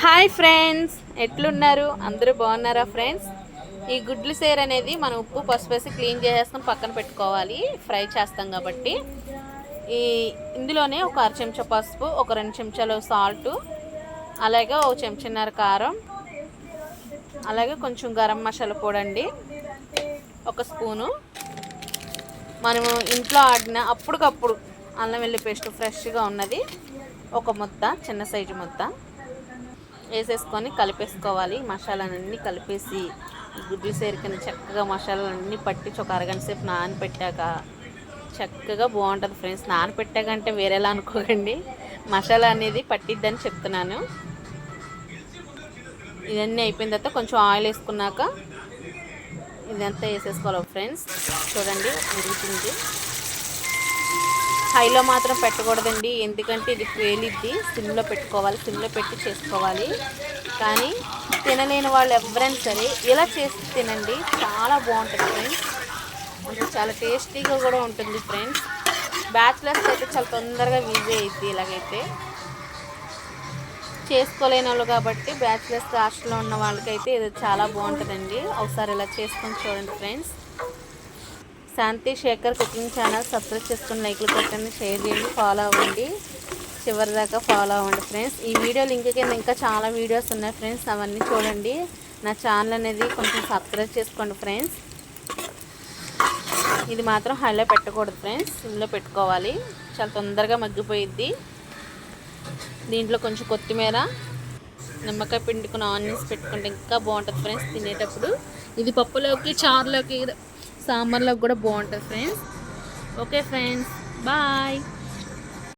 Hi friends, ఎట్లున్నారు? అందరూ బాగున్నారా ఫ్రెండ్స్? ఈ గుడ్లు సేర్ అనేది మనం ఉప్పు పసుపు వేసి క్లీన్ చేసేస్తాం, పక్కన పెట్టుకోవాలి. ఫ్రై చేస్తాం కాబట్టి ఇందులోనే ఒక 1/2 చెంచా పసుపు, ఒక 2 చెంచాలు సాల్ట్, అలాగే ఒక చెంచాన్నర కారం, అలాగే కొంచెం గరం మసాలా పొడి అండి, ఒక స్పూను. మనము ఇంట్లో ఆడిన అప్పటికప్పుడు అల్లం వెల్లి పేస్ట్ ఫ్రెష్గా ఉన్నది ఒక ముద్ద, చిన్న సైజు ముద్ద వేసేసుకొని కలిపేసుకోవాలి. మసాలాలన్నీ కలిపేసి గుడ్లు సేరికని చక్కగా మసాలాలన్నీ పట్టించి ఒక అరగంట సేపు నానపెట్టాక చక్కగా బాగుంటుంది ఫ్రెండ్స్. నానపెట్టాకంటే వేరేలా అనుకోకండి, మసాలా అనేది పట్టిద్దని చెప్తున్నాను. ఇవన్నీ అయిపోయిన తర్వాత కొంచెం ఆయిల్ వేసుకున్నాక ఇదంతా వేసేసుకోవాలి ఫ్రెండ్స్. చూడండి ఉడుకుతుంది. హైలో మాత్రం పెట్టకూడదండి, ఎందుకంటే ఇది పేలిద్ది. సిమ్లో పెట్టుకోవాలి, సిమ్లో పెట్టి చేసుకోవాలి. కానీ తినలేని వాళ్ళు ఎవరైనా సరే ఇలా చేసి తినండి, చాలా బాగుంటుంది ఫ్రెండ్స్. అంటే చాలా టేస్టీగా కూడా ఉంటుంది ఫ్రెండ్స్. బ్యాచిలర్స్ అయితే చాలా తొందరగా ఈజీ అవుతుంది. ఇలాగైతే చేసుకోలేని వాళ్ళు కాబట్టి బ్యాచిలర్స్ హాస్టల్లో ఉన్న వాళ్ళకైతే ఇది చాలా బాగుంటుందండి. ఒకసారి ఇలా చేసుకొని చూడండి ఫ్రెండ్స్. శాంతి శేఖర్ కుకింగ్ ఛానల్ సబ్స్క్రైబ్ చేసుకుని లైక్లు కొట్టండి, షేర్ చేయండి, ఫాలో అవ్వండి, చివరి దాకా ఫాలో అవ్వండి ఫ్రెండ్స్. ఈ వీడియో లింక్ కింద ఇంకా చాలా వీడియోస్ ఉన్నాయి ఫ్రెండ్స్, అవన్నీ చూడండి. నా ఛానల్ అనేది కొంచెం సబ్స్క్రైబ్ చేసుకోండి ఫ్రెండ్స్. ఇది మాత్రం హైలో పెట్టకూడదు ఫ్రెండ్స్, సిమ్లో పెట్టుకోవాలి. చాలా తొందరగా మగ్గిపోయిద్ది. దీంట్లో కొంచెం కొత్తిమీర, నిమ్మకాయ పిండుకుని ఆనియన్స్ పెట్టుకుంటే ఇంకా బాగుంటుంది ఫ్రెండ్స్ తినేటప్పుడు. ఇది పప్పులోకి, చారులోకి, సాంబార్లోకి కూడా బాగుంటుంది ఫ్రెండ్స్. Okay friends, bye.